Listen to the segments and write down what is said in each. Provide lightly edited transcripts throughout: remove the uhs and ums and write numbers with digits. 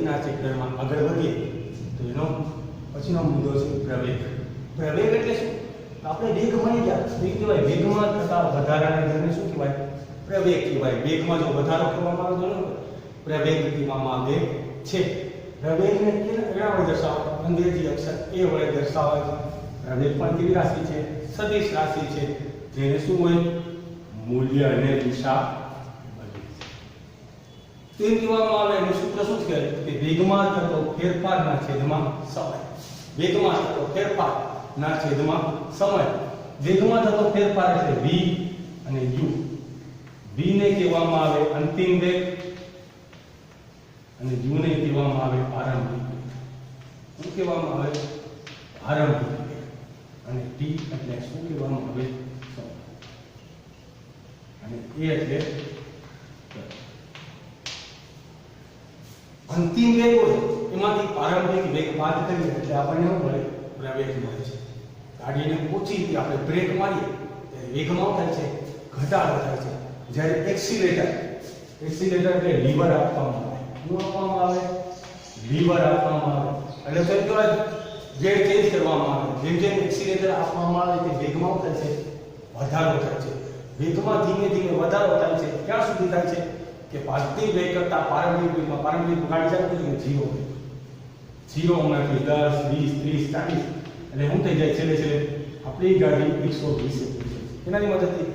ના ચેપ્ટરમાં આગળ વધીએ તો એનો પછીનો મુદ્દો છે પ્રવેગ. પ્રવેગ એટલે શું? આપણે વેગ ભણી ગયા. વેગ કહેવાય વેગમાં થતા વધારાના દરને શું કહેવાય? પ્રવેગ કહેવાય. વેગમાં જો વધારો કરવામાં આવે તો પ્રવેગ કહેવામાં આવે છે. પ્રવેગને કેના વડે દર્શાવવા? અંગ્રેજી અક્ષર એ વડે દર્શાવાય છે. પ્રવેગ પણ કેવી રાશિ છે? સદિશ રાશિ છે, જેને શું હોય? મૂલ્ય અને દિશા તે કહેવામાં આવે. એનું સૂત્ર શું છે કે વેગમાં થતો ફેરફારના છેદમાં સમય. વેગમાં થતો ફેરફારના છેદમાં સમય. વેગમાં થતો ફેરફાર એટલે v અને u. v ને કહેવામાં આવે અંતિમ વેગ અને u ને કહેવામાં આવે આરંભિક વેગ. શું કહેવામાં આવે? આરંભિક વેગ. અને t એટલે શું કહેવામાં આવે? સમય. અને a એટલે અંતિમ વેગ હોય એમાંથી પ્રારંભિક વેગ બાદ કરીએ એટલે આપણને શું મળે? પ્રવેગ મળે છે. ગાડીને ઓછી આપણે બ્રેક મારીએ ત્યારે વેગમાં થાય છે ઘટાડો થાય છે. જ્યારે એક્સિલેટર એટલે લીવર આપવામાં આવે. શું આપવામાં આવે? લીવર આપવામાં આવે. એટલે શું કહેવાય? ગેર ચેન્જ કરવામાં આવે. જેમ જેમ એક્સિલેટર આપવામાં આવે તે વેગમાં થાય છે વધારો થાય છે. વેગમાં ધીમે ધીમે વધારો થાય છે. ક્યાં સુધી થાય છે? કે પાર્થિવ વેગ કરતા પ્રારંભિક ગાડી ચાલુ થઈ 0 માંથી 10 20 30 40 એટલે શું થઈ જાય? છેલ્લે આપણી ગાડી 120 એનાની મદદથી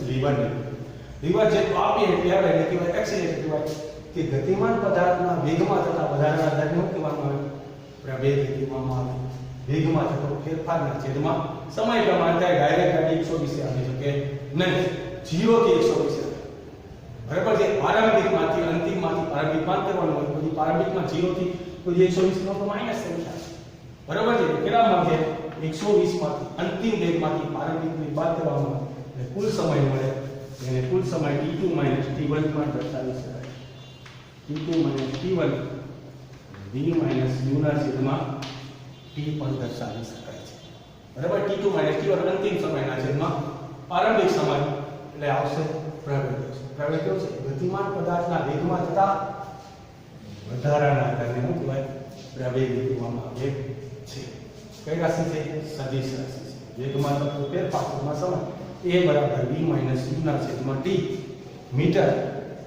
લીવર જેટલું આપીએ એટલે આવે એટલે કહેવાય એક્સિલેટર કહેવાય. કે ગતિમાન પદાર્થના વેગમાં થતા વધારાના દરને શું કહેવામાં આવે? પ્રવેગ કહેવામાં આવે. વેગમાં થતો ફેરફારના છેદમાં સમય પ્રમાણે થાય. ડાયરેક્ટ ગાડી 120 આવી શકે નહીં. 0 થી 120 બરાબર છે. પ્રારંભિકમાંથી અંતિમમાંથી પ્રારંભિકમાં કરવાનું હોય. પછી પ્રારંભિકમાં 0 થી પછી 120 નો તો માઈનસ થઈ જાય. બરાબર છે. કેટલામાં છે? 120 માંથી અંતિમ વેગમાંથી પ્રારંભિક વેગ બાદ કરવામાં આવે એટલે કુલ સમય મળે. એને કુલ સમય t2 t1 માં દર્શાવી શકાય. t2 t1 v u ના છેદમાં t પણ દર્શાવી શકાય છે. બરાબર. t2 t1 અંતિમ સમયના છેદમાં પ્રારંભિક સમય એટલે આવશે પ્રવેગ. પ્રવેગ કેવો છે? ગતિમાન પદાર્થના વેગમાં થતા વધારાના દરને શું કહેવાય? પ્રવેગ કહેવામાં આવે છે. કઈ રાશિ છે? સદિશ રાશિ છે. વેગમાં થતો ફેરફારમાં સમય a બરાબર v u ના છેદમાં t મીટર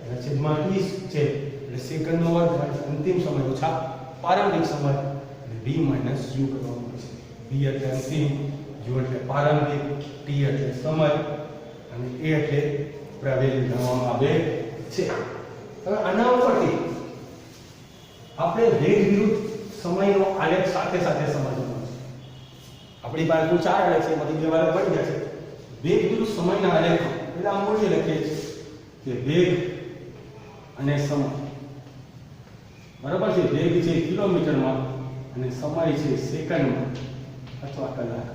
એના છેદમાં t છે એટલે સેકન્ડનો વર્ગ અંતિમ સમય ઓછા પ્રારંભિક સમય એટલે v u કરવામાં આવે છે. v એટલે અંતિમ, u એટલે પ્રારંભિક, t એટલે સમય અને a એટલે પ્રવેગ ગણવામાં આવે છે. હવે આના ઉપરથી આપણે વેગ વિરુદ્ધ સમયનો આલેખ સાથે સમજવાનો છે. આપણી પાસે કુલ 4 આલેખ છે, એમાંથી 2 વાર પડી ગયા છે. વેગ વિરુદ્ધ સમયના આલેખ એટલે આ મૂલ્ય લખીએ છીએ કે વેગ અને સમય બરાબર છે. વેગ છે કિલોમીટરમાં અને સમય છે સેકન્ડમાં અથવા કલાકમાં.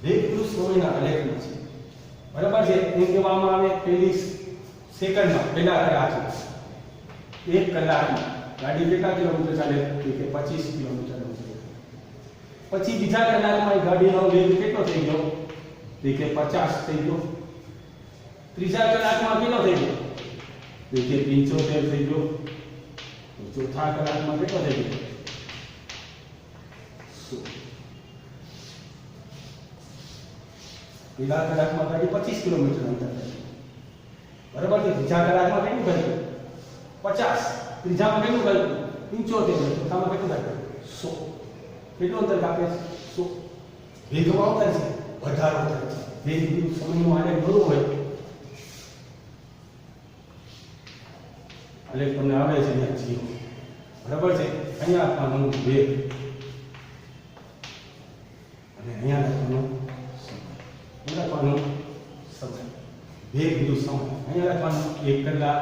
વેગ વિરુદ્ધ સમયના આલેખમાં છે. બરાબર છે. એમ કહેવામાં આવે પહેલી સેકન્ડમાં પહેલા કલાક છે. 1 કલાકમાં ગાડી કેટલા કિલોમીટર ચાલે? કે 25 કિલોમીટર. પછી બીજા કલાકમાં ગાડીનો વેગ કેટલો થઈ ગયો? કે 50 થઈ ગયો. ત્રીજા કલાકમાં કેટલો થઈ ગયો? કે 75 થઈ ગયો. ચોથા કલાકમાં કેટલો થઈ ગયો? 100. પહેલા કલાકમાં ગાડી 25 કિલોમીટર અંતર થઈ. બરાબર છે. બીજા કલાકમાં કેટલું કર્યું? 50. ત્રીજામાં કેટલું કર્યું? 75. ચોથામાં કેટલું કર્યું? 100. કેટલું અંતર કાપે છે? 100. વેગમાં થાય છે વધારો થાય છે. વેગ વિરુદ્ધ સમયનું આલેખ દોરવું હોય આલેખ તમને આવે છે અહીંયા 0. બરાબર છે. અહીંયા આપવાનું વેગ અને અહીંયા લખવાનું સમય. વેગ વિરુદ્ધ સમય અહીંયા લખવાનું 1 કલાક,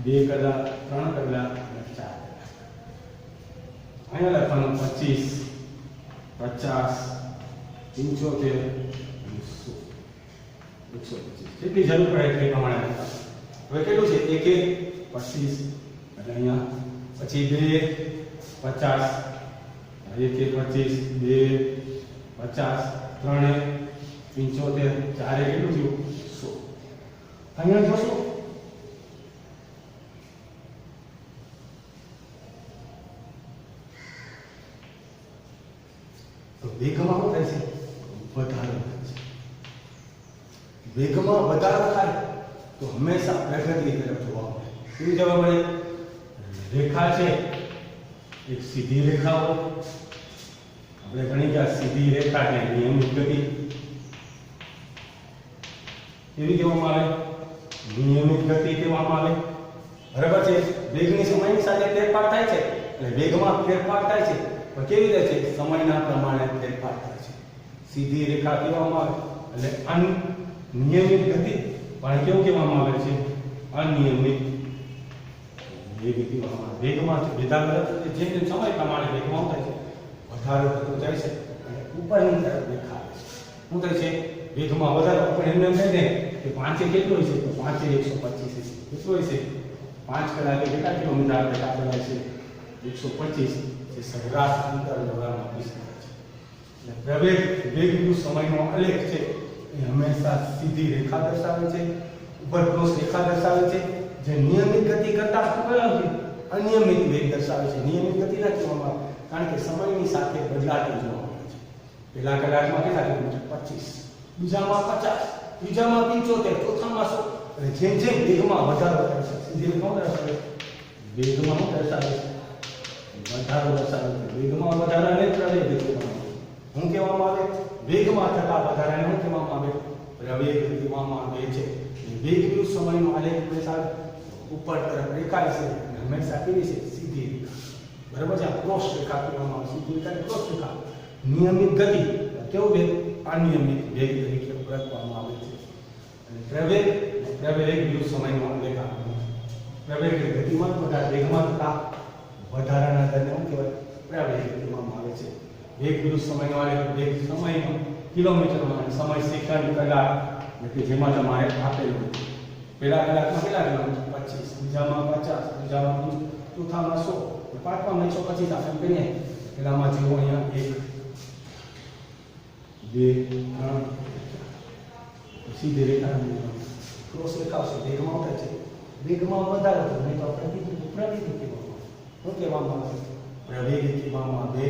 2 કલાક, 3 કલાક અને 4 કલાક. અહીંયા લખવાનું 25, 50, 75 અને 100. 125 જેટલી જરૂર પડે એટલી પ્રમાણે લખવાનું. હવે કેટલું છે? 1 25 એટલે અહીંયા પછી 2 50 1 25 2 50 3 75 4 કેટલું થયું? 100. અહીંયા 100 તો વેગમાં શું થાય છે? વધારો થાય છે. વેગમાં વધારો થાય તો હંમેશા પ્રગતિ તરફ જોવા મળે. કેવી જોવા મળે? રેખા છે એક સીધી રેખા હોય. આપણે ગણી કે સીધી રેખા છે નિયમિત ગતિ એવી કહેવામાં આવે, નિયમિત ગતિ કહેવામાં આવે. બરાબર છે. વેગની સમયની સાથે ફેરફાર થાય છે એટલે વેગમાં ફેરફાર થાય છે, પણ કેવી રીતે છે? સમયના પ્રમાણે ફેરફાર થાય છે. સીધી રેખા કહેવામાં આવે એટલે અનિયમિત ગતિ, પણ કેવું કહેવામાં આવે છે? અનિયમિત વેગ કહેવામાં આવે. વેગમાં વધારો જેમ જેમ સમય પ્રમાણે વેગમાં થાય છે વધારો થતો જાય છે અને ઉપરની તરફ રેખા આવે છે. શું થાય છે? વેગમાં વધારો. આપણે એમને એમ કહીએ કે 5 કેટલું હોય છે? તો 5 125 છે. કેટલું હોય છે? 5 કલાકે કેટલા કિલોમીટર આપણે કાપેલા છે? 125. જે સરેરાશ અંતર દોરવામાં આપી શકાય છે. એટલે પ્રવેગ વેગનું સમયનો આલેખ છે એ હંમેશા સીધી રેખા દર્શાવે છે, ઉપર ક્રોસ રેખા દર્શાવે છે. જે નિયમિત ગતિ કરતા અનિયમિત વેગ દર્શાવે છે. નિયમિત ગતિ ના કહેવામાં આવે કારણ કે સમયની સાથે બદલાતી જોવા મળે છે. પહેલા કલાકમાં કેટલા કિલોમીટર? 25, બીજામાં 50, ત્રીજામાં 75, ચોથામાં 100. અને જેમ જેમ વેગમાં વધારો થાય છે સીધી રેખા દર્શાવે વેગમાં શું દર્શાવે છે? વધારો દર્શાવે છે. વેગમાં વધારાને પ્રવેગ કહેવામાં આવે. શું કહેવામાં આવે? વેગમાં થતા વધારાને શું કહેવામાં આવે? પ્રવેગ કહેવામાં આવે છે. વેગનું સમયનો આલેખ હંમેશા ઉપર તરફ રેખાય છે અને હંમેશા કેવી છે? સીધી રેખા. બરાબર છે. આ ક્રોસ રેખા કહેવામાં આવે. સીધી રેખા ક્રોસ રેખા. નિયમિત ગતિ કેવું વેગ? અનિયમિત વેગ તરીકે ઓળખવામાં આવે છે. અને પ્રવેગ વિરુદ્ધ સમયનો આલેખ આપવાનો. પ્રવેગ એટલે ગતિમાં વધારે વેગમાં થતા વધારાના દરને શું કહેવાય? પ્રવેગ કહેવામાં આવે છે. વેગ વિરુદ્ધ સમયનો આલેખ. વેગ સમયનો કિલોમીટરમાં, સમય સેકન્ડ કલાક એટલે જેમાં તમારે આપેલું હોય. પહેલા કલાકમાં કેટલા કિલોમીટર? 25, બીજામાં 50, ત્રીજામાં 30, ચોથામાં 100, પાંચમાં 125 આપણે કહીએ. પહેલામાં જેવો અહીંયા 1, 2, 3 સીધી રેખા ક્રોસ રેખા આવશે. વેગમાં થાય છે. વેગમાં વધારો થાય નહીં તો પ્રવેગ કહેવામાં આવે. શું કહેવામાં આવે? પ્રવેગ કહેવામાં આવે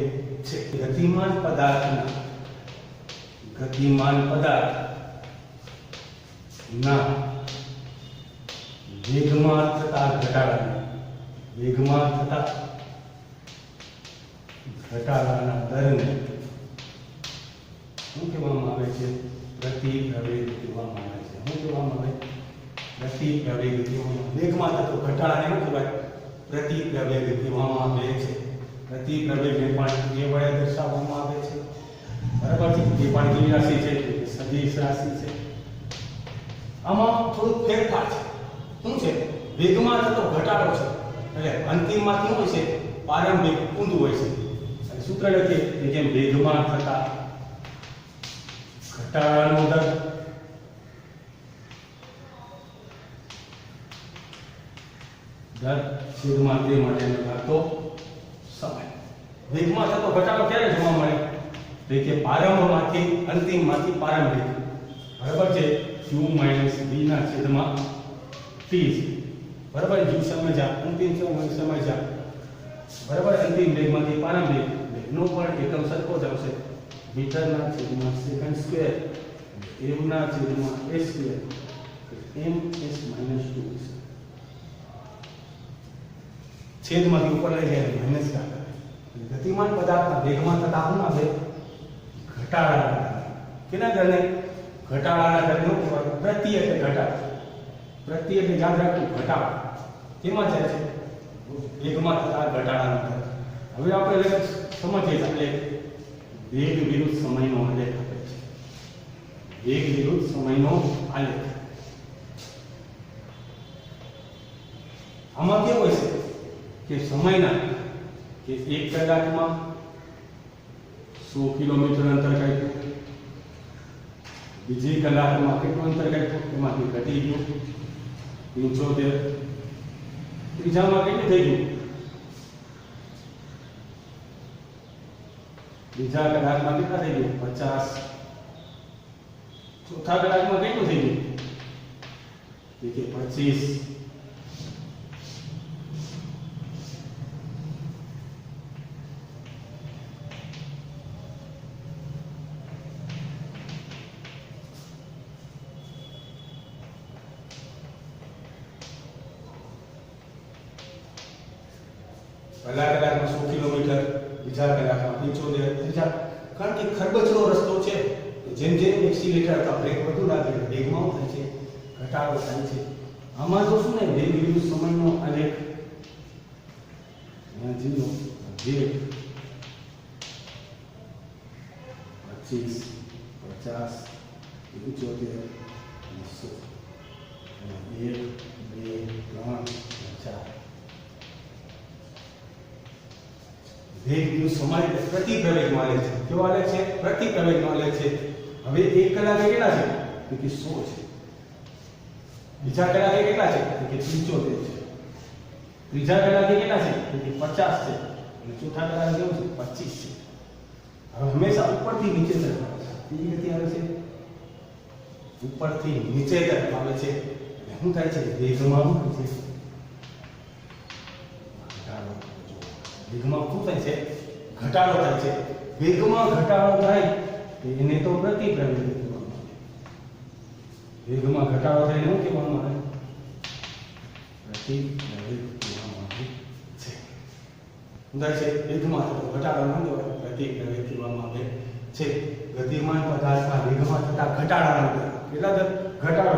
છે. ગતિમાન પદાર્થના વેગમાં થતા ઘટાડાના દરને શું કહેવામાં આવે છે? પ્રતિપ્રવેગ કહેવામાં આવે છે. શું કહેવામાં આવે? પ્રતિપ્રવેગ કહેવામાં આવે. વેગમાં થતો ઘટાડાને શું કહેવાય? પ્રતિપ્રવેગ કહેવામાં આવે છે. પ્રતિપ્રવેગને પણ એ વડે દર્શાવવામાં આવે છે. બરાબર છે. એ પણ કેવી રાશિ છે? સદિશ રાશિ છે. આમાં થોડું ફેરફાર છે. શું છે? વેગમાં થતો ઘટાડો છે એટલે અંતિમમાં શું હોય છે? પ્રારંભિક ઊંધું હોય છે. અને સૂત્ર લખીએ કે જેમ વેગમાં થતા ઘટાડાનો દર છેદમાં તે માટેનો લાગતો સમય. વેગમાં થતો ઘટાડો ક્યારે જોવા મળે? તો કે પ્રારંભમાંથી અંતિમમાંથી પ્રારંભિક. બરાબર છે. q - v ના છેદમાં t. બરાબર. u સમજ્યા, અંતિમ સમજ્યા. બરાબર. અંતિમ વેગમાંથી પ્રારંભિક વેગનો પણ એકમ સરખો જ આવશે. મીટરના છેદમાં સેકન્ડ સ્ક્વેર m ના છેદમાં s સ્ક્વેર ms - 2 છેદમાંથી ઉપર લઈ જાય માઈનસ કાઢે. ગતિમાન પદાર્થના વેગમાં થતા શું આવે? ઘટાડાના દરને. કેના દરને? ઘટાડાના દરને શું કહેવાય? પ્રતિ એટલે ઘટાડો. પ્રતિ એટલે યાદ રાખવું ઘટાડો. કેમાં જાય છે? વેગમાં થતા ઘટાડાના દર. હવે આપણે સમજીએ એટલે વેગ વિરુદ્ધ સમયનો આલેખ આપે છે. વેગ વિરુદ્ધ સમયનો આલેખ. આમાં કેવું હોય છે કે સમયના કે 1 કલાકમાં 100 કિલોમીટર અંતર કાપ્યું, બીજી કલાકમાં કેટલું અંતર કાપ્યું? એમાંથી ઘટી ગયું 75, ત્રીજામાં કેટલું થઈ ગયું? બીજા કલાકમાં કેટલા થઈ ગયું? 50, ચોથા કલાકમાં કેટલું થઈ ગયું? કે 25, પહેલા કલાકમાં 100 કિલોમીટર, બીજા કલાકમાં 75, ત્રીજા, કારણ કે ખરબચડો રસ્તો છે. જેમ જેમ એક્સિલેટર અથવા બ્રેક વધુ લાગે વેગમાં થાય છે, ઘટાડો થાય છે. આમાં તો શું ને વેગ વિરુદ્ધ સમયનો આલેખ જીરો વેગ 25, 50, 75, 100, 1, 2, 3, 4. વેગ વિરુદ્ધ સમય પ્રતિ પ્રવેગમાં આલેખ છે. કેવો આલેખ છે? પ્રતિ પ્રવેગમાં આલેખ છે. હવે 1 કલાકે કેટલા છે? તો કે 100 છે. બીજા કલાકે કેટલા છે? તો કે 75 છે. ત્રીજા કલાકે કેટલા છે? તો કે 50 છે. અને ચોથા કલાકે કેવું છે? 25 છે. હવે હંમેશા ઉપરથી નીચે તરફ આવે છે. કેવી ગતિ આવે છે? ઉપરથી નીચે તરફ આવે છે. એટલે શું થાય છે? વેગમાં શું થાય છે? ઘટાડો. વેગમાં શું થાય છે? ઘટાડો થાય છે. વેગમાં ઘટાડો થાય એને તો પ્રતિ પ્રવેગ કહેવામાં આવે. વેગમાં ઘટાડો થાય એને શું કહેવામાં આવે? પ્રતિ પ્રવેગ કહેવામાં આવે છે. સમજાય છે? વેગમાં થતો ઘટાડો ન કહેવાય, પ્રતિ પ્રવેગ કહેવામાં આવે છે. ગતિમાન પદાર્થના વેગમાં થતા ઘટાડાનો દર. કેટલા દર? ઘટાડો.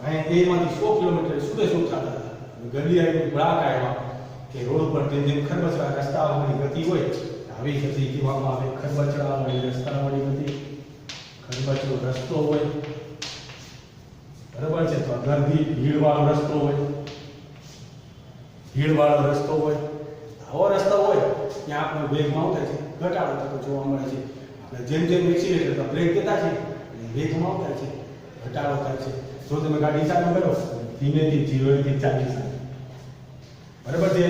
અહીં a માંથી 100 કિલોમીટર સુધી શું થતા હતા? ગલી આવી બ્રાક આવ્યા કે રોડ પર જેમ ખરબચડા રસ્તાઓની ગતિ હોય આવી ગતિ કહેવામાં આવે. ખરબચડા વાળી રસ્તાવાળી ગતિ, ખરબચડો રસ્તો હોય, બરાબર છે, તો ગર્દી ભીડવાળો રસ્તો હોય, ભીડવાળો રસ્તો હોય, આવો રસ્તો હોય ત્યાં આપણો વેગમાં થાય છે ઘટાડો થતો જોવા મળે છે. આપણે જેમ જેમ એક્સિલેટર બ્રેક દેતા છે વેગમાં થાય છે ઘટાડો થાય છે. જો તમે ગાડી ચાલુ કરો ધીમેથી 0 થી 40, બરાબર છે,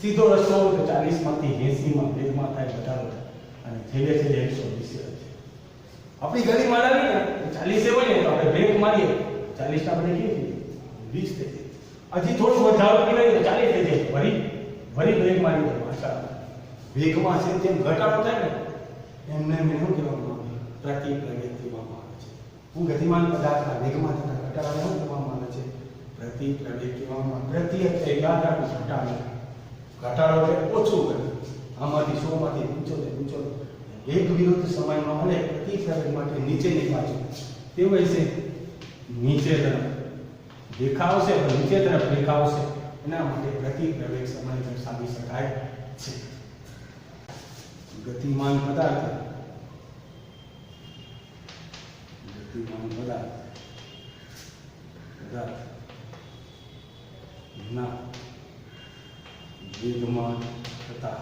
સીધો રસ્તો હોય તો 40 માંથી 80 માં વેગમાં થાય ઘટાડો થાય અને છેલ્લે છેલ્લે 120 છે. આપણી ગલીમાં લાવી ને 40 હોય ને તો આપણે બ્રેક મારીએ 40 આપણે કેટલી 20 થઈ જાય. હજી થોડું વધારો કરી તો 40 થઈ જાય. વળી બ્રેક મારી તો પાછા વેગમાં છે તેમ ઘટાડો થાય ને એમને મેં શું કહેવામાં આવે? પ્રતિ પ્રવેગ કહેવામાં આવે છે. હું ગતિમાન પદાર્થના વેગમાં થતા ઘટાડાને શું કહેવામાં આવે છે? પ્રતિ પ્રવેગ કહેવામાં આવે. પ્રતિ એટલે યાદ રાખવું ઘટાડો. ઘટાડો એટલે ઓછું કરવું. આમાંથી 100 માંથી 75 એક વિરુદ્ધ સમયમાં અને પ્રતિ પ્રવેગ માટે નીચેની બાજુ કેવું છે? નીચે તરફ દેખાવશે પણ નીચે તરફ દેખાવશે. એના માટે પ્રતિ પ્રવેગ સમય દર્શાવી શકાય છે. ગતિમાન પદાર્થ ના વેગમાં થતા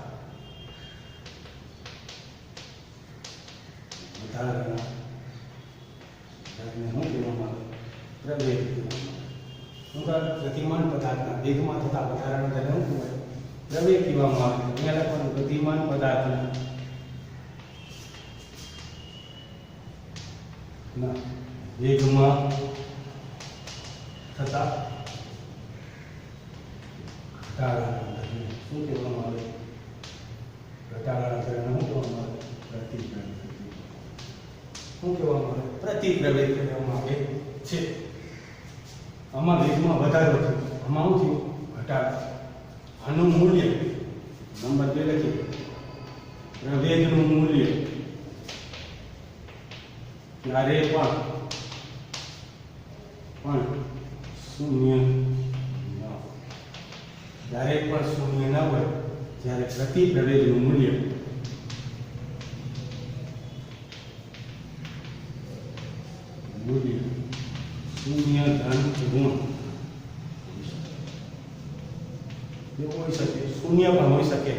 વધારાના દરને શું કહેવામાં આવે? પ્રવેગ કહેવામાં આવે. ગતિમાન પદાર્થના વેગમાં થતા વધારાના દરને શું કહેવાય? પ્રવેગ કહેવામાં આવે. અહીંયા લખવાનું ગતિમાન પદાર્થના વેગમાં થતા ઘટાડાના દરને શું કહેવામાં આવે? ઘટાડાના દરને શું કહેવામાં આવે? પ્રતિ પ્રવેગ. શું કહેવામાં આવે? પ્રતિ પ્રવેગ કહેવામાં આવે છે. આમાં વેગમાં વધારો થયો, આમાં શું થયું? ઘટાડો. આનું મૂલ્ય નંબર 2 લખીએ. પ્રવેગનું મૂલ્ય ત્યારે પણ શૂન્ય ન હોય. જ્યારે પણ શૂન્ય ન હોય જ્યારે પ્રતિ પ્રવેગનું મૂલ્ય શૂન્ય ધન ઋણ હોઈ શકે, શૂન્ય પણ હોઈ શકે,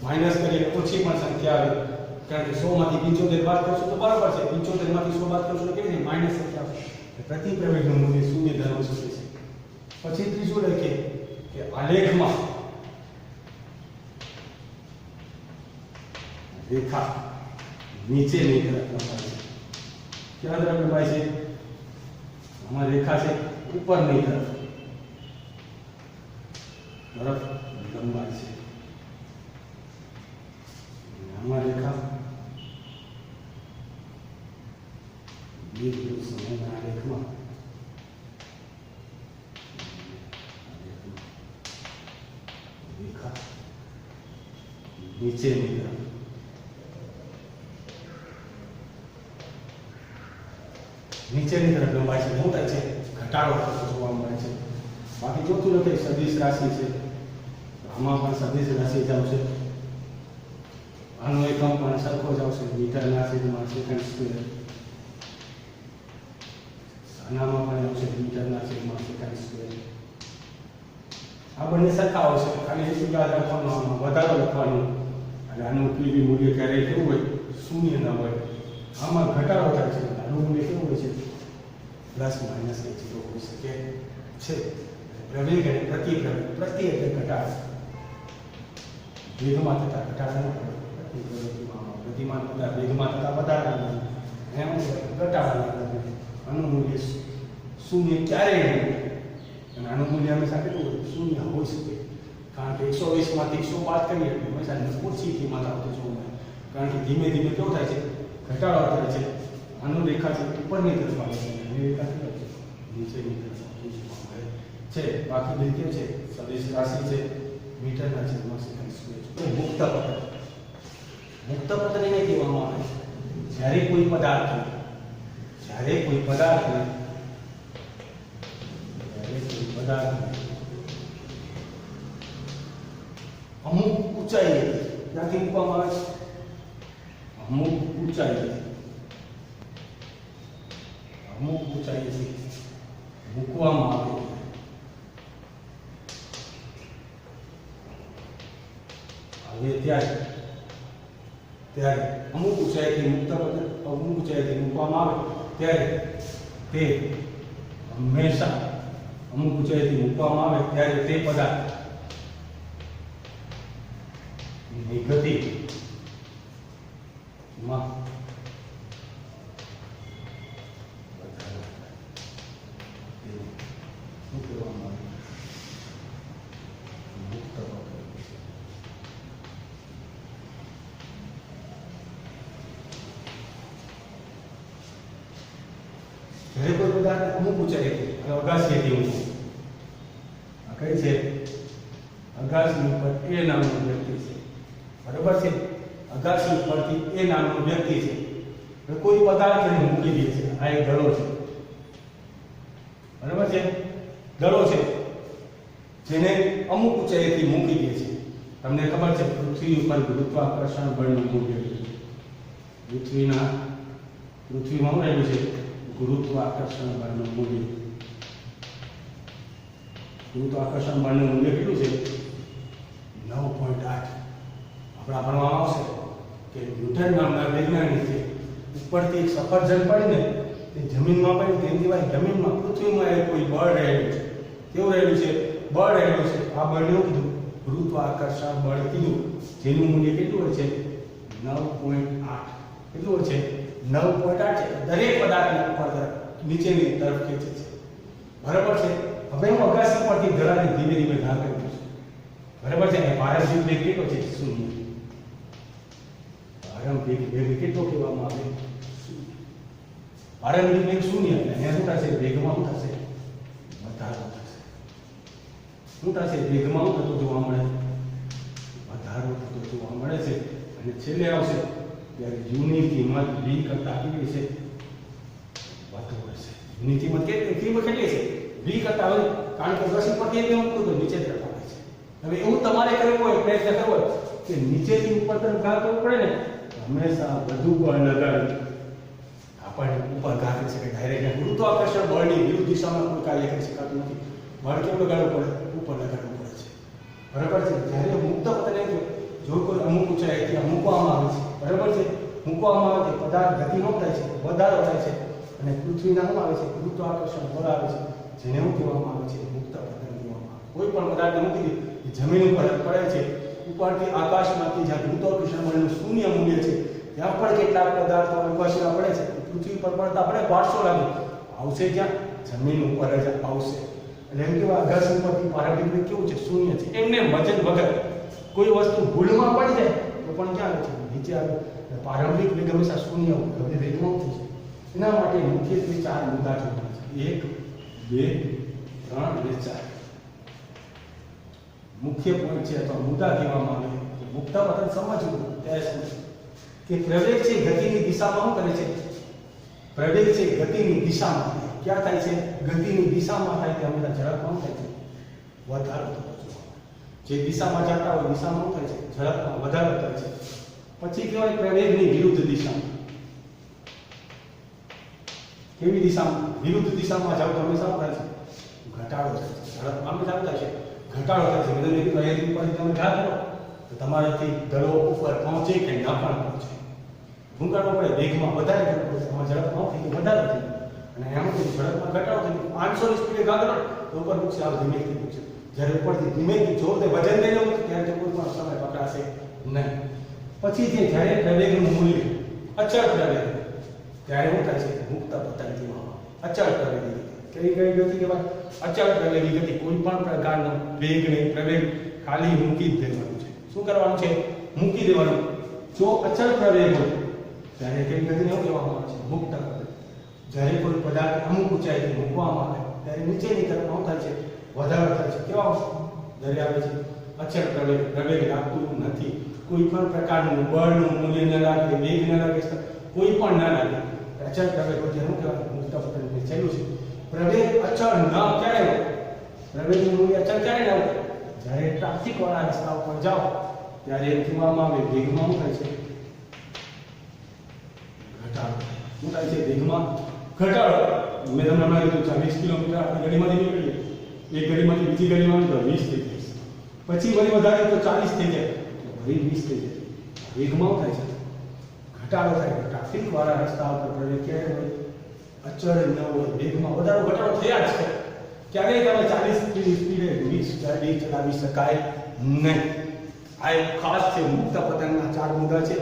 માઇનસ કરીને ઓછી પણ સંખ્યા આવે. કારણ કે 100 માંથી 75 બાદ કરશો તો બરાબર છે, 75 માંથી 100 બાદ કરશો તો કેવી રીતે માઇનસ સંખ્યા આવશે. પ્રતિ પ્રવેગનું મૂલ્ય શૂન્ય ધન હોઈ શકે છે. પછી ત્રીજું લખીએ કે આલેખમાં રેખા નીચેની તરફ લંબાય છે. ક્યાં તરફ લંબાય છે? આમાં રેખા છે ઉપરની તરફ લંબાય છે. આમાં રેખા વેગ સમયના આલેખમાં રેખા નીચેની તરફ. નીચેની તરફ લંબાય છે. શું થાય છે? ઘટાડો થતો જોવા મળે છે. બાકી જોતું નથી સદિશ રાશિ છે, આમાં પણ સદિશ રાશિ જ આવશે. આનો એકમ પણ સરખો જ આવશે, મીટરના છેદમાં સેકન્ડ સ્ક્વેર. આનામાં પણ આવશે મીટરના છેદમાં સેકન્ડ સ્ક્વેર. આ બંને સરખા આવશે, ખાલી એટલું યાદ રાખવાનું આમાં વધારો લખવાનું. અને આનું પીવી મૂલ્ય ક્યારેય કેવું હોય? શૂન્ય ન હોય. આમાં ઘટાડો થાય છે, આનું મૂલ્ય કેવું હોય છે? પ્લસ માઇનસ એ 0 હોઈ શકે છે. પ્રવેગ અને પ્રતિપ્રવેગ, પ્રતિ એટલે ઘટાડો, વેગમાં થતા ઘટાડાનો ગતિમાન પદાર્થ વેગમાં થતા વધારાના એમ ઘટાડાના. આનું મૂલ્ય શૂન્ય ક્યારેય નહીં. અને આનું મૂલ્ય હંમેશા કેટલું હોય? શૂન્ય હોઈ શકે. કારણ કે 120 માંથી 100 બાદ કરીએ એટલે હંમેશા ઓછી કિંમત આવતી જોવા મળે. કારણ કે ધીમે ધીમે કેવું થાય છે? ઘટાડો થાય છે. આનું રેખા છે ઉપરની તરફ આવે છે, અને રેખા કેવી છે? નીચેની તરફ આવતી જોવા મળે છે. બાકી બે કેવું છે? સદિશ રાશિ છે, મીટરના છેદમાં સેકન્ડ સ્ક્વેર. મુક્ત પદ, મુક્ત પદને એને કહેવામાં આવે જ્યારે કોઈ પદાર્થ અમુક ઊંચાઈ ત્યાંથી મૂકવામાં આવે છે. અમુક ઊંચાઈથી મૂકવામાં આવે ત્યારે અમુક ઊંચાઈથી મૂકવામાં આવે ત્યારે તે હંમેશા અમુક ઊંચાઈથી મૂકવામાં આવે ત્યારે તે પદાર્થ ની ગતિમાં શું કહેવામાં આવે? મુક્ત પદ. જ્યારે કોઈ પદાર્થ અમુક ઊંચાઈ અગાસીએથી ઊંચું, આ કઈ છે? અગાસી ઉપર એ નામનો વ્યક્તિ છે, બરાબર છે? અગાસી ઉપરથી એ નામનો વ્યક્તિ છે. કોઈ પદાર્થને મૂકી દે છે. આ એક દડો છે, બરાબર છે? દડો છે જેને અમુક ઊંચાઈથી મૂકી દે છે. તમને ખબર છે પૃથ્વી ઉપર ગુરુત્વાકર્ષણ બળનું મૂલ્ય પૃથ્વીમાં શું રહેલું છે? ગુરુત્વાકર્ષણ બળનું મૂલ્ય. ગુરુત્વાકર્ષણ બળનું મૂલ્ય કેટલું છે? 9.8. આપણા ભણવામાં આવશે કે ન્યૂટન નામના વૈજ્ઞાનિક છે, ઉપરથી એક સફરજન પડીને તે જમીનમાં પડી, તેની દિવાલ જમીનમાં પૃથ્વીમાં એ કોઈ બળ રહેલું છે. કેવું રહેલું છે? બળ રહેલું છે. આ બળને એવું કીધું? ગુરુત્વાકર્ષણ બળ કીધું, જેનું મૂલ્ય કેટલું હોય છે? 9.8. કેટલું હોય છે? 9.8 છે. દરેક પદાર્થને ઉપર તરફ નીચેની તરફ ખેંચે છે, બરાબર છે? હવે હું અગાસી પરથી ધરાને ધીમે ધીમે ધાર કરી દઉં છું, બરાબર છે? અને પ્રારંભિક વેગ કેટલો છે? શૂન્ય. પ્રારંભિક વેગ કેટલો કહેવામાં આવે? પ્રારંભિક વેગ શૂન્ય. એટલે શું થશે? વેગમાં શું થશે? વધારો થશે. શું થશે? વેગમાં શું થતો જોવા મળે? વધારો થતો જોવા મળે છે. અને છેલ્લે આવશે ત્યારે યુની કિંમત v કરતા કેવી છે? વધુ હશે. યુની કિંમત કેટલી છે? v કરતા વધુ. કારણ કે અગાસી પરથી એટલે મૂકતું તો નીચે તરફ આવે છે. હવે એવું તમારે કરવું હોય, પ્રયત્ન કરવો હોય કે નીચેથી ઉપર તરફ ઘા કરવું પડે ને, હંમેશા વધુ બળ લગાડી આપણને ઉપર ઘા કરી શકાય. ડાયરેક્ટ ગુરુત્વાકર્ષણ બળની વિરુદ્ધ દિશામાં કોઈ કાર્ય કરી શકાતું નથી. બળ કેવું લગાડવું પડે? ઉપર લગાડવું પડે છે, બરાબર છે? જ્યારે મુક્ત પદને જો કોઈ અમુક ઊંચાઈથી મૂકવામાં આવે છે, બરાબર છે? મૂકવામાં આવે છે, પદાર્થ ગતિ ન થાય છે, વધારો થાય છે, અને પૃથ્વીના શું આવે છે? ગુરુત્વાકર્ષણ બળ આવે છે, જેને શું કહેવામાં આવે છે? મુક્ત પદ કહેવામાં આવે. કોઈ પણ પદાર્થને મૂકી દે, જમીન ઉપર પડે છે, ઉપરથી આકાશમાંથી જ્યાં ગુરુત્વાકર્ષણ બળનું શૂન્ય મૂલ્ય છે, ત્યાં પણ કેટલાક પદાર્થો અવકાશમાં પડે છે. પૃથ્વી પર પડતા પડે 1200 લાગે આવશે, જ્યાં જમીન ઉપર જ આવશે. એટલે એમ કેવા અગાસી ઉપરથી પ્રારંભિક વેગ કેવું છે? શૂન્ય છે. એમને વજન વગર કોઈ વસ્તુ ભૂલમાં પડી જાય તો પણ ક્યાં આવે છે? નીચે આવે. પ્રારંભિક વેગ હંમેશા શૂન્ય હોય. હવે વેગમાં શું છે? એના માટે મુખ્યત્વે 4 મુદ્દા જોવાના છે. 1, 2, 3 અને 4 મુખ્ય પોઈન્ટ છે, અથવા મુદ્દા કહેવામાં આવે તો મુક્ત પતન સમજવું ત્યારે સમજ કે પ્રવેગ છે ગતિની દિશામાં શું કરે છે? પ્રવેગ છે ગતિની દિશામાં ક્યાં થાય છે? ગતિની દિશામાં થાય તે હંમેશા ઝડપમાં થાય છે વધારો થતો જોવા મળે. જે દિશામાં જતા હોય દિશામાં શું થાય છે? ઝડપમાં વધારો થાય છે. પછી કહેવાય પ્રવેગની વિરુદ્ધ દિશામાં. કેવી દિશામાં? વિરુદ્ધ દિશામાં જાવ તો હંમેશા થાય છે ઘટાડો થાય છે. ઝડપમાં હંમેશા થાય છે ઘટાડો થાય છે. મેં કીધું પ્રવેગ ઉપર તમે ઘા કરો તો તમારાથી દડો ઉપર પહોંચે કે ન પણ પહોંચે. શું કરવું પડે? વેગમાં વધારે કરવું પડે. આમાં ઝડપમાં થઈ વધારો થઈ અને એમાંથી ઝડપમાં ઘટાડો થઈ 500 ની સ્પીડે ઘા કરો તો ઉપર મૂકશે આ ધીમેથી મૂકશે. જ્યારે ઉપરથી ધીમેથી જોર તે વજન લઈને મૂકશે ત્યારે તે કોઈ પણ સમય પકડાશે નહીં. પછી જે જ્યારે પ્રવેગનું મૂલ્ય અચળ પ્રવેગ ત્યારે શું થાય છે? મુક્ત પતન કહેવામાં. અચળ પ્રવેગી ગતિ કઈ ગતિ કહેવાય? અચળ પ્રવેગી ગતિ. કોઈ પણ પ્રકારનો વેગ નહીં, પ્રવેગ ખાલી મૂકી જ દેવાનું છે. શું કરવાનું છે? મૂકી દેવાનું. જો અચળ પ્રવેગ હોય ત્યારે કઈ ગતિને શું કહેવામાં આવે છે? મુક્ત પતન. જ્યારે કોઈ પદાર્થ અમુક ઊંચાઈથી મૂકવામાં આવે ત્યારે નીચેની તરફ શું થાય છે? વધારો થાય છે. કેવા જ્યારે આવે છે? અચળ પ્રવેગ. પ્રવેગ લાગતું નથી. કોઈ પણ પ્રકારનું બળનું મૂલ્ય ન લાગે, વેગ ન લાગે, કોઈ પણ ન લાગે. અચળ પ્રવેગ હોય શું કહેવાય? મુક્ત પતન. છેલ્લું છે પ્રવેગ અચળ ન ક્યારે હોય? પ્રવેગનું મૂલ્ય અચળ ક્યારે ન હોય? જ્યારે ટ્રાફિક વાળા રસ્તા ઉપર જાઓ ત્યારે એમ કહેવામાં આવે વેગમાં શું થાય છે? ઘટાડો. શું થાય છે? વેગમાં ઘટાડો. મેં તમને હમણાં કીધું 40 કિલોમીટર આપણી ગાડીમાંથી નીકળીએ, એક ગાડીમાંથી બીજી ગાડીમાં તો 20 થઈ જાય. પછી વળી વધારે તો 40 થઈ જાય, વળી 20 થઈ જાય. વેગમાં થાય છે ઘટાડો થાય. ટ્રાફિક વાળા રસ્તા ઉપર પ્રવેગ ક્યારે હોય? અચળ ન હોય. વેગમાં વધારો ઘટાડો થયા જ છે. ક્યારેય તમે 40 ની સ્પીડે 20 ગાડી ચલાવી શકાય નહીં. આ એક ખાસ છે મુક્ત પતનના 4 મુદ્દા છે.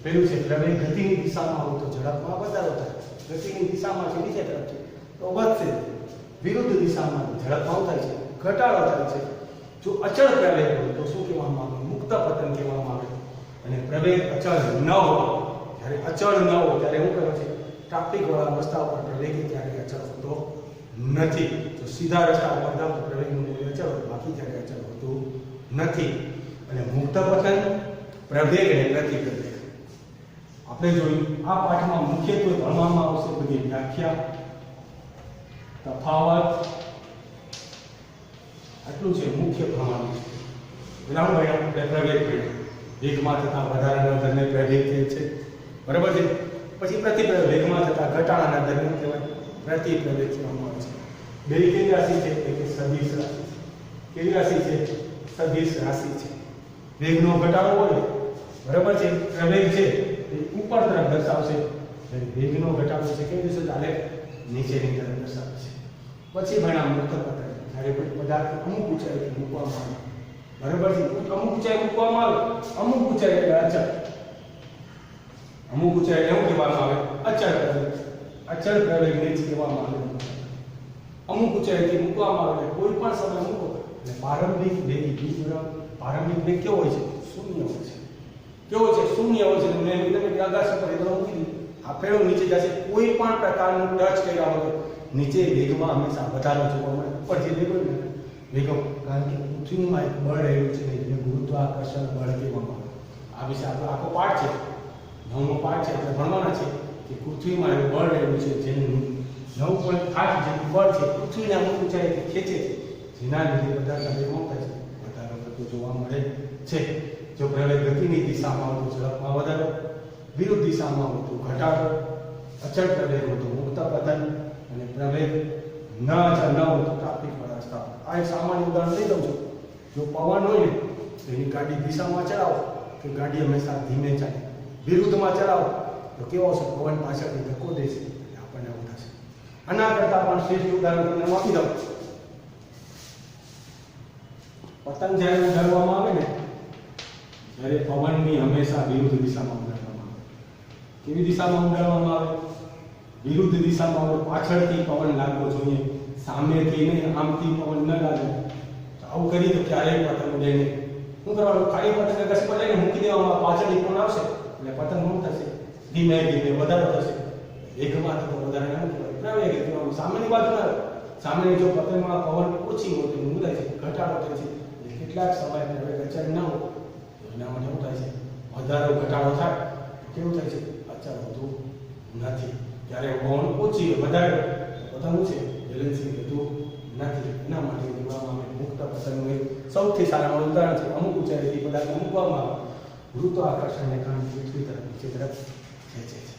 પહેલું છે પ્રવેગ ગતિની દિશામાં હોય તો ઝડપમાં વધારો થાય. ગતિની દિશામાં છે નીચે તરફ છે તો વધશે. વિરુદ્ધ દિશામાં ઝડપમાં થાય છે ઘટાડો થાય છે. જો અચળ પ્રવેગ હોય તો શું કહેવામાં આવે? મુક્ત પતન કહેવામાં આવે. અને પ્રવેગ અચળ ન હોય, જ્યારે અચળ ન હોય ત્યારે શું કરે છે? ટ્રાફિક વાળા રસ્તા ઉપર પ્રવેગ ત્યારે અચળ હોતો નથી. જો સીધા રસ્તા ઉપર જાવ તો પ્રવેગનું મૂલ્ય અચળ હોય, બાકી ત્યારે અચળ હોતું નથી. અને મુક્ત પતન, પ્રવેગ અને પ્રતિપ્રવેગ આપણે જોયું. આ પાઠમાં મુખ્યત્વે ભણવામાં આવશે બધી વ્યાખ્યા, તફાવત, આટલું છે મુખ્ય ભણવાનું. વિરામ ભાઈ આપણે પ્રવેગ ભણ્યા. વેગમાં થતા વધારાના દરને પ્રવેગ કહે છે, બરાબર છે. પછી પ્રતિપ્રવેગ, વેગમાં થતા ઘટાડાના દરને કહેવાય પ્રતિપ્રવેગ કહેવામાં આવે છે. બે કેવી રાશિ છે? કે સદિશ રાશિ છે. કેવી રાશિ છે? સદિશ રાશિ છે. વેગનો ઘટાડો હોય, બરાબર છે, પ્રવેગ છે એ ઉપર તરફ દર્શાવશે. વેગનો ઘટાડો છે કેવી રીતે ચાલે? નીચેની તરફ દર્શાવે છે. પછી ભણ્યા મુક્ત પતન. જ્યારે કોઈ પદાર્થ અમુક ઊંચાઈથી મૂકવામાં આવે, બરાબર છે, અમુક ઊંચાઈ મૂકવામાં આવે, અમુક ઊંચાઈ એટલે અચળ. અમુક ઊંચાઈ એવું કહેવામાં આવે અચળ પ્રવેગ. અચળ પ્રવેગને જ કહેવામાં આવે. અમુક ઊંચાઈથી મૂકવામાં આવે કોઈ પણ સમય મૂકો એટલે પ્રારંભિક વેગ પ્રારંભિક વેગ કેવો હોય છે? શૂન્ય હોય છે. કેવો છે? શૂન્ય હોય છે. મેં તમે આકાશ પર એકદમ મૂકી દીધું, આ પેડો નીચે જશે. કોઈ પણ પ્રકારનું ટચ કર્યા વગર નીચે વેગમાં હંમેશા વધારો જોવા મળે. ઉપર જે વેગ હોય ને વેગો, કારણ કે પૃથ્વીમાં એક બળ રહેલું છે એટલે ગુરુત્વાકર્ષણ બળ કહેવામાં આવે. આ વિશે આપણો આખો પાઠ છે, 9મો પાઠ છે. આપણે ભણવાના છે કે પૃથ્વીમાં એવું બળ રહેલું છે જેનું 9.8 જેટલું બળ છે પૃથ્વીના અમુક ઊંચાઈથી ખેંચે છે, જેના લીધે પદાર્થના વેગમાં થાય છે વધારો થતો જોવા મળે છે. જો પ્રવેગ ગતિની દિશામાં હોય તો ઝડપમાં વધારો, વિરુદ્ધ દિશામાં હોય તો ઘટાડો, અચળ પ્રવેગ હોય તો મુક્ત પતન, અને પ્રવેગ ન હોય તો ટ્રાફિક વાળા રસ્તા. આ એક સામાન્ય ઉદાહરણ લઈ દઉં છું. જો પવન હોય ને તો એની ગાડી દિશામાં ચલાવો તો ગાડી હંમેશા ધીમે ચાલે. વિરુદ્ધમાં ચલાવો તો કેવો છે? પવન પાછળથી ધક્કો દે છે, આપણને આવું થશે. આના કરતાં પણ શ્રેષ્ઠ ઉદાહરણ તમને આપી દઉં. પતંગ જ્યારે ઉડાડવામાં આવે ને ત્યારે પવનની હંમેશા વિરુદ્ધ દિશામાં ઉડાડવામાં આવે. કેવી દિશામાં ઉડાડવામાં આવે? વિરુદ્ધ દિશામાં આવે. પાછળથી પવન લાગવો જોઈએ, સામેથી નહીં, આમથી પવન ન લાગે. આવું કરી તો ક્યારેય પતંગ ઉડે નહીં. શું કરવાનું? ખાલી પતંગ ઘસી પર લઈને મૂકી દેવામાં, પાછળથી પવન આવશે એટલે પતંગ શું થશે? ધીમે ધીમે વધારો થશે. વેગમાં તો વધારે ન કહેવાય, પ્રવેગ કહેવાનું. સામેની બાજુ ના, સામેની જો પતંગમાં પવન ઓછી હોય તો શું થાય છે? ઘટાડો થાય છે. કેટલાક સમય પ્રવેગ અચળ ન હોય તો એના માટે શું થાય છે, વધારો ઘટાડો થાય તો કેવું થાય છે, અચળ હોતું નથી. જ્યારે બળ ઓછી વધારે પોતાનું છે બેલેન્સિંગ થતું નથી. એના માટે નિવારવામાં આવે મુક્ત પતનનું એક સૌથી સારામાં ઉદાહરણ છે. અમુક ઊંચાઈથી પદાર્થ મૂકવામાં આવે, ગુરુત્વાકર્ષણને કારણે પૃથ્વી તરફ નીચે તરફ ખેંચે છે.